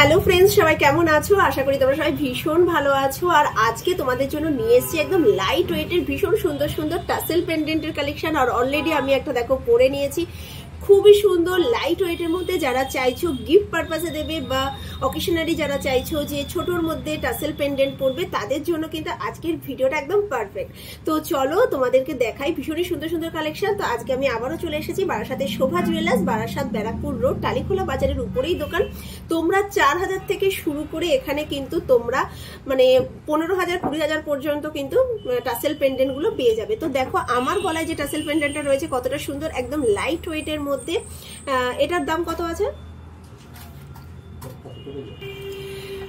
Hello friends, সবাই কেমন আছো? আশা করি তোমরা সবাই ভীষণ ভালো আছো। আর আজকে তোমাদের জন্য নিয়ে এসেছি একদম লাইট ওয়েটের ভীষণ সুন্দর সুন্দর টাসেল পেন্ডেন্টের কালেকশন। আর অলরেডি আমি একটা দেখো পরে নিয়েছি, খুবই সুন্দর লাইট ওয়েটের মধ্যে। যারা চাইছো গিফট পারপাসে দেবে বা অকেশনারি যারা চাইছো যে ছোটর মধ্যে টাসেল পেন্ডেন্ট পরবে, তাদের জন্য কিন্তু আজকের ভিডিওটা একদম পারফেক্ট। তো চলো তোমাদেরকে দেখাই ভীষণই সুন্দর সুন্দর কালেকশন। তো আজকে আমি আবারও চলে এসেছি বারাসাতের শোভা জুয়েলার্স, বারাসাত ব্যারাকপুর রোড, টালিখোলা বাজারের উপরেই দোকান। তোমরা 4000 থেকে শুরু করে এখানে কিন্তু তোমরা মানে 15,000 20,000 পর্যন্ত কিন্তু টাসেল পেন্ডেন্ট গুলো পেয়ে যাবে। তো দেখো আমার গলায় যে টাসেল পেন্ডেন্টটা রয়েছে কতটা সুন্দর, একদম লাইট ওয়েটের মধ্যে। এটার দাম কত আছে?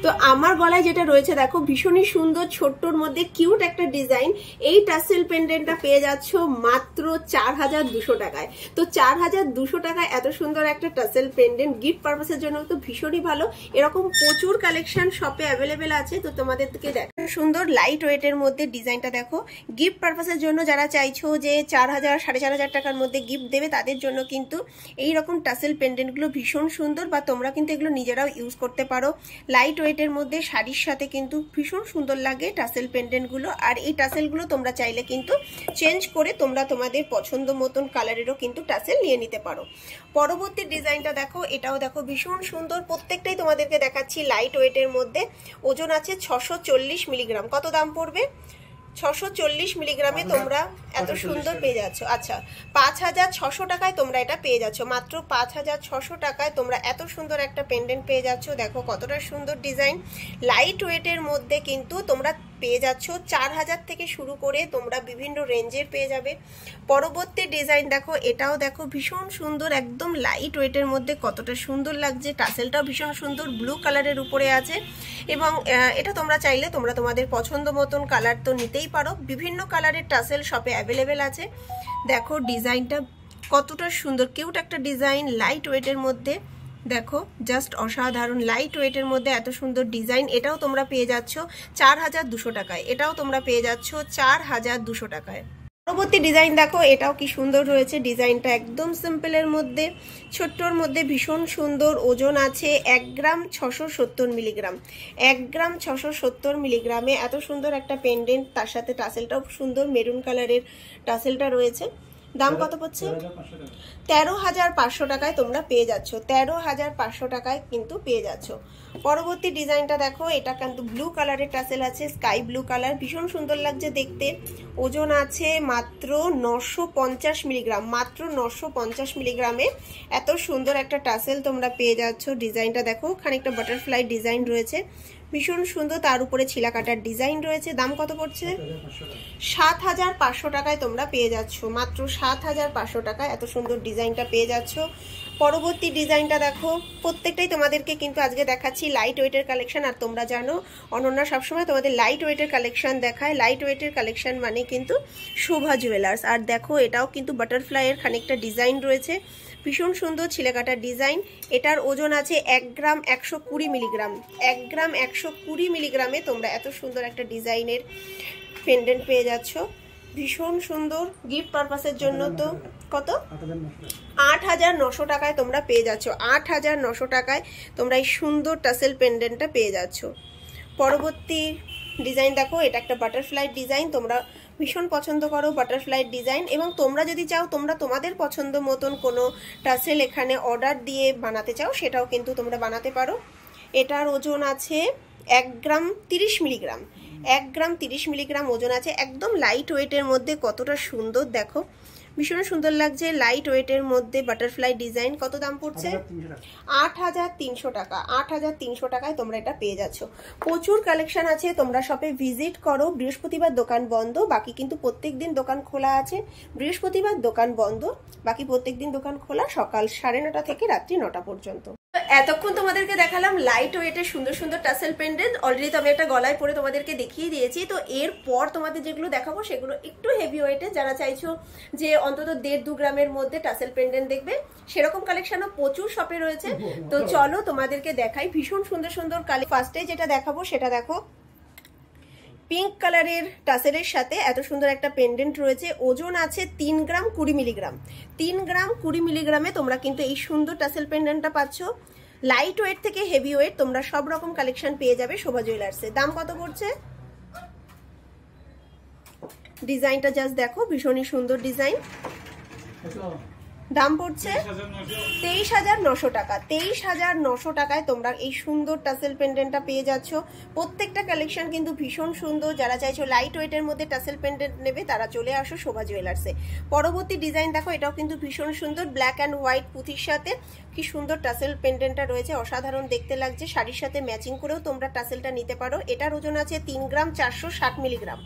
তো আমার গলায় যেটা রয়েছে দেখো ভীষণই সুন্দর ছোট্টর মধ্যে কিউট একটা ডিজাইন। এই টাসেল পেন্ডেন্টটা পেয়ে যাচ্ছ মাত্র 4200 টাকায়। তো 4200 টাকায় এত সুন্দর একটা টাসেল পেন্ডেন্ট গিফট পারপাসের জন্য তো ভীষণই ভালো। এরকম প্রচুর কালেকশন শপে অ্যাভেলেবেল আছে। তো তোমাদেরকে দেখো সুন্দর লাইট ওয়েটের মধ্যে ডিজাইনটা দেখো। গিফট পারপাসের জন্য যারা চাইছো যে 4000 4500 টাকার মধ্যে গিফট দেবে, তাদের জন্য কিন্তু এইরকম টাসেল পেন্ডেন্টগুলো ভীষণ সুন্দর, বা তোমরা কিন্তু এগুলো নিজেরাও ইউজ করতে পারো। লাইট ওয়েটের মধ্যে শাড়ির সাথে কিন্তু ভীষণ সুন্দর লাগে টাসেল পেন্ডেন্ট গুলো। আর এই টাসেল গুলো তোমরা চাইলে কিন্তু চেঞ্জ করে তোমরা তোমাদের পছন্দ মতন কালারেরও কিন্তু টাসেল নিয়ে নিতে পারো। পরবর্তী ডিজাইনটা দেখো, এটাও দেখো ভীষণ সুন্দর। প্রত্যেকটাই তোমাদেরকে দেখাচ্ছি লাইট ওয়েটের মধ্যে। ওজন আছে 640 মিলিগ্রাম। কত দাম পড়বে? 640 মিলিগ্রামে তোমরা এত সুন্দর পেয়ে যাচ্ছ। আচ্ছা, 5600 টাকায় তোমরা এটা পেয়ে যাচ্ছ। মাত্র 5600 টাকায় তোমরা এত সুন্দর একটা পেন্ডেন্ট পেয়ে যাচ্ছ। দেখো কতটা সুন্দর ডিজাইন। লাইট ওয়েটের মধ্যে কিন্তু তোমরা পেয়ে যাচ্ছ 4000 থেকে শুরু করে তোমরা বিভিন্ন রেঞ্জের পেয়ে যাবে। পরবর্তী ডিজাইন দেখো, এটাও দেখো ভীষণ সুন্দর, একদম লাইট ওয়েটের মধ্যে কতটা সুন্দর লাগছে। টাসেলটাও ভীষণ সুন্দর, ব্লু কালারের উপরে আছে। এবং এটা তোমরা চাইলে তোমরা তোমাদের পছন্দ মতন কালার তো নিতেই পারো। বিভিন্ন কালারের টাসেল শপে অ্যাভেলেবেল আছে। দেখো ডিজাইনটা কতটা সুন্দর, কিউট একটা ডিজাইন লাইট ওয়েটের মধ্যে। দেখো জাস্ট অসাধারণ লাইট ওয়েটের মধ্যে এত সুন্দর ডিজাইন। এটাও তোমরা পেয়ে যাচ্ছ 4200 টাকায়। এটাও তোমরা পেয়ে যাচ্ছ 4200 টাকায়। পরবর্তী ডিজাইন দেখো, এটাও কি সুন্দর রয়েছে। ডিজাইনটা একদম সিম্পলের মধ্যে, ছোট্টর মধ্যে ভীষণ সুন্দর। ওজন আছে 1 গ্রাম 670 মিলিগ্রাম। 1 গ্রাম 670 মিলিগ্রামে এত সুন্দর একটা পেন্ডেন্ট, তার সাথে টাসেলটাও সুন্দর মেরুন কালারের টাসেলটা রয়েছে। দাম কত পড়ছে? 13,500 টাকায় তোমরা পেয়ে যাচ্ছ। 13,500 টাকায় কিন্তু পেয়ে যাচ্ছ। পরবর্তী ডিজাইনটা দেখো, এটা কিন্তু ব্লু কালারের টাসেল আছে, স্কাই ব্লু কালার, ভীষণ সুন্দর লাগছে দেখতে। ওজন আছে মাত্র 950 মিলিগ্রাম। মাত্র 950 মিলিগ্রামে এত সুন্দর একটা টাসেল তোমরা পেয়ে যাচ্ছ। ডিজাইনটা দেখো, খানিকটা বাটারফ্লাই ডিজাইন রয়েছে, ভীষণ সুন্দর। তার উপরে ছিলা কাটার ডিজাইন রয়েছে। দাম কত পড়ছে? 7500 টাকায় তোমরা পেয়ে যাচ্ছ। মাত্র 7500 টাকায় এত সুন্দর ডিজাইনটা পেয়ে যাচ্ছ। পরবর্তী ডিজাইনটা দেখো, প্রত্যেকটাই তোমাদেরকে কিন্তু আজকে দেখাচ্ছি লাইট ওয়েটের কালেকশন। আর তোমরা জানো অনন্যা সবসময় তোমাদের লাইট ওয়েটের কালেকশন দেখায়। লাইট ওয়েটের কালেকশন মানে কিন্তু শোভা জুয়েলার্স। আর দেখো এটাও কিন্তু বাটারফ্লাইয়ের খানিকটা ডিজাইন রয়েছে, ভীষণ সুন্দর ছিলেকাটার ডিজাইন। এটার ওজন আছে 1 গ্রাম 120 মিলিগ্রাম। 1 গ্রাম 120 মিলিগ্রামে তোমরা এত সুন্দর একটা ডিজাইনের পেন্ডেন্ট পেয়ে যাচ্ছ, ভীষণ সুন্দর। গিফট পারপাসের জন্য তো কত? 8900 টাকায় তোমরা পেয়ে যাচ্ছ। 8900 টাকায় তোমরা এই সুন্দর টাসেল পেন্ডেন্টটা পেয়ে যাচ্ছ। পরবর্তী ডিজাইন দেখো, এটা একটা বাটারফ্লাই ডিজাইন। তোমরা ভীষণ পছন্দ করো বাটারফ্লাই ডিজাইন, এবং তোমরা যদি চাও তোমরা তোমাদের পছন্দ মতন কোনো টাসেল এখানে অর্ডার দিয়ে বানাতে চাও, সেটাও কিন্তু তোমরা বানাতে পারো। এটার ওজন আছে 1 গ্রাম 30 মিলিগ্রাম। 1 গ্রাম 30 মিলিগ্রাম ওজন আছে। একদম লাইট ওয়েটের মধ্যে কতটা সুন্দর দেখো, ভীষণ সুন্দর লাগছে লাইট ওয়েটের মধ্যে বাটারফ্লাই ডিজাইন। কত দাম পড়ছে? 8300 টাকা। 8300 টাকায় তোমরা এটা পেয়ে যাচ্ছ। প্রচুর কালেকশন আছে, তোমরা শপে ভিজিট করো। বৃহস্পতিবার দোকান বন্ধ, বাকি কিন্তু প্রত্যেকদিন দোকান খোলা আছে। বৃহস্পতিবার দোকান বন্ধ, বাকি প্রত্যেকদিন দোকান খোলা সকাল 9:30 থেকে রাত্রি 9টা পর্যন্ত। এতক্ষণ তোমাদেরকে দেখালাম লাইট ওয়েটের সুন্দর সুন্দর টাসেল পেন্ডেন্ট। অলরেডি তো আমি একটা গলায় পরে তোমাদেরকে দেখিয়ে দিয়েছি। তো এরপর তোমাদের যেগুলো দেখাবো সেগুলো একটু হেভি ওয়েটের। যারা চাইছো যে অন্তত 1.5-2 গ্রামের মধ্যে টাসেল পেন্ডেন্ট দেখবে, সেরকম কালেকশনও প্রচুর শপে রয়েছে। তো চলো তোমাদেরকে দেখাই ভীষণ সুন্দর সুন্দর কালেকশন। ফার্স্টে যেটা দেখাবো সেটা দেখো, পিঙ্ক কালারের টাসেলের সাথে এত সুন্দর একটা পেন্ডেন্ট রয়েছে। ওজন আছে 3 গ্রাম 20 মিলিগ্রাম। 3 গ্রাম 20 মিলিগ্রামে তোমরা কিন্তু এই সুন্দর টাসেল পেন্ডেন্টটা পাচ্ছ। লাইট ওয়েট থেকে হেভি ওয়েট তোমরা সব রকম কালেকশন পেয়ে যাবে শোভা জুয়েলার্সে। দাম কত পড়ছে? ডিজাইনটা জাস্ট দেখো, ভীষণই সুন্দর ডিজাইন। দাম পড়ছে 23,900 টাকা। 23,900 টাকায় তোমরা এই সুন্দর টাসেল পেন্ডেন্টটা পেয়ে যাচ্ছ। প্রত্যেকটা কালেকশন কিন্তু ভীষণ সুন্দর। যারা চাইছো লাইট ওয়েটের মধ্যে টাসেল পেন্ডেন্ট নেবে তারা চলে আসো শোভা জুয়েলার্সে। পরবর্তী ডিজাইন দেখো, এটাও কিন্তু ভীষণ সুন্দর, ব্ল্যাক অ্যান্ড হোয়াইট পুঁথির সাথে কি সুন্দর টাসেল পেন্ডেন্টটা রয়েছে, অসাধারণ দেখতে লাগছে। শাড়ির সাথে ম্যাচিং করেও তোমরা টাসেলটা নিতে পারো। এটার ওজন আছে 3 গ্রাম 460 মিলিগ্রাম।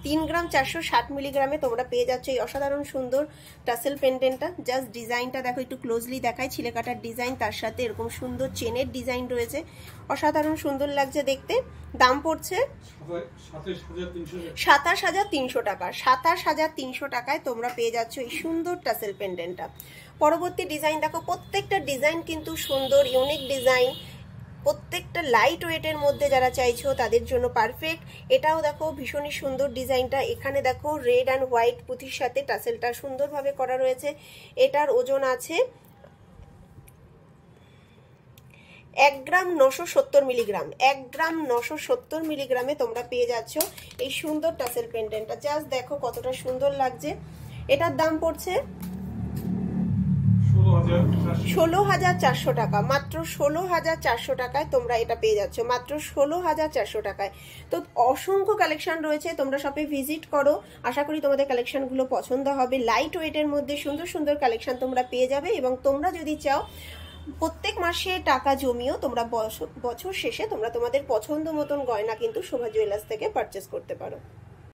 3 গ্রাম 460 মিলিগ্রামে তোমরা পেয়ে যাচ্ছ এই অসাধারণ সুন্দর টাসেল পেন্ডেন্টটা। জাস্ট ডিজাইনটা দেখো, একটু ক্লোজলি দেখায়। ছিলে কাটার ডিজাইন, তার সাথে এরকম সুন্দর চেনের ডিজাইন রয়েছে, অসাধারণ সুন্দর লাগছে দেখতে। দাম পড়ছে 27,300 টাকা। 27,300 টাকায় তোমরা পেয়ে যাচ্ছ এই সুন্দর টাসেল পেন্ডেন্টটা। পরবর্তী ডিজাইন দেখো, প্রত্যেকটা ডিজাইন কিন্তু সুন্দর, ইউনিক ডিজাইন। প্রত্যেকটা লাইট ওয়েটের মধ্যে যারা চাইছো তাদের জন্য পারফেক্ট। এটাও দেখো ভীষণই সুন্দর ডিজাইনটা। এখানে দেখো রেড অ্যান্ড হোয়াইট পুঁথির সাথে টাসেলটা সুন্দরভাবে করা রয়েছে। এটার ওজন আছে 1 গ্রাম 970 মিলিগ্রাম। 1 গ্রাম 970 মিলিগ্রামে তোমরা পেয়ে যাচ্ছ এই সুন্দর টাসেল পেন্ডেন্টটা। জাস্ট দেখো কতটা সুন্দর লাগছে। এটার দাম পড়ছে 16,400 টাকা। মাত্র 16,400 টাকায় তোমরা এটা পেয়ে যাচ্ছ, মাত্র 16,400 টাকায়। তো অসংখ্য কালেকশন রয়েছে, তোমরা শপে ভিজিট করো। আশা করি তোমাদের কালেকশনগুলো পছন্দ হবে। লাইট ওয়েটের মধ্যে সুন্দর সুন্দর কালেকশন তোমরা পেয়ে যাবে। এবং তোমরা যদি চাও প্রত্যেক মাসে টাকা জমিও তোমরা বছর শেষে তোমরা তোমাদের পছন্দ মতন গয়না কিন্তু শোভা জুয়েলার্স থেকে পারচেস করতে পারো।